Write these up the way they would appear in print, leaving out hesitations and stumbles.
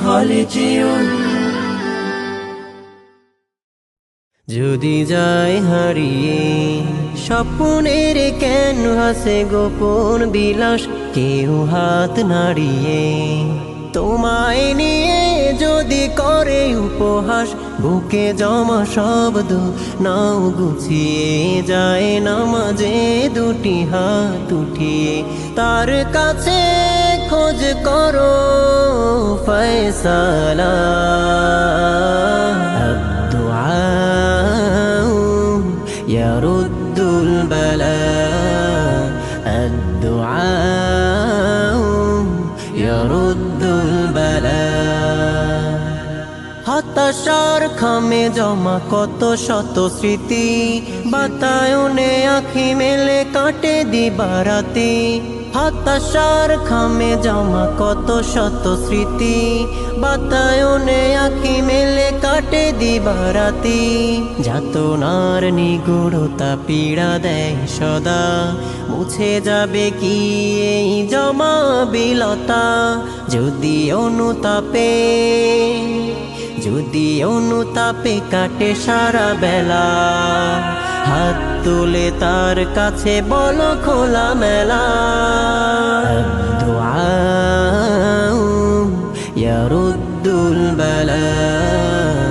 হলে যেও। যদি যায় হারিয়ে স্বপ্নের ক্যানভাসে গোপন বিলাস, কেউ হাত নাড়িয়ে তোমায় নিয়ে যদি করে উপহাস, বুকে জমা শব্দ নাও গুছিয়ে যায় নামাজে দুটি হাত উঠিয়ে। তার কাছে খোঁজ করো ফয়সালা, يرد البلاء، الدعاء يرد البلاء। হতাশার খামে জমা কত শত স্মৃতি, বাতায়নে আঁখি মেলে কাটে দিবারাতি। হতাশার খামে জমা কত শত স্মৃতি, বাতায়নে আঁখি মেলে কাটে দিবারাতি। যাতনার নিগুড়তা পীড়া দেয় সদা, মুছে যাবে কি এই জমা বিলতা। যদি অনুতাপে কাটে সারা বেলা, হাত তুলে তার কাছে বলো খোলা মেলা। الدعاء يرد البلاء،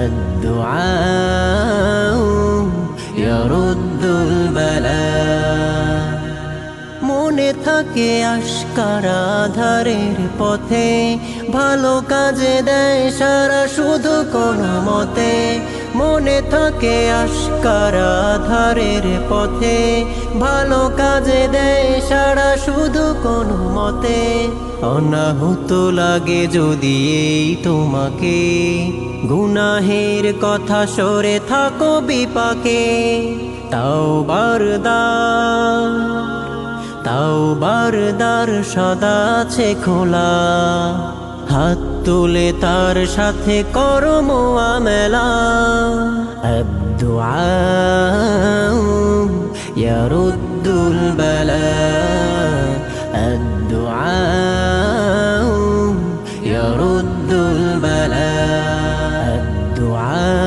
الدعاء يرد البلاء। মনে থাকে আশকারা ধারের পথে, ভালো কাজে দেয় সারা শুধু কোনো মতে। মনে থাকে আশকারা ধারের পথে, ভালো কাজে দেয় সারা শুধু কোনো মতে। অনাহুত লাগে যদি এই তোমাকে, গুনাহের কথা সরে থাকো বিপাকে। তাওবার দ্বার সদা আছে খোলা, হাত তুলে তার সাথে করো মুআমালা। الدعاء يرد البلاء، الدعاء يرد البلاء، الدعاء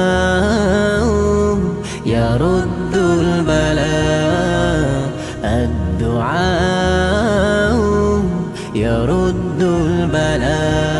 يرد البلاء، الدعاء يرد البلاء।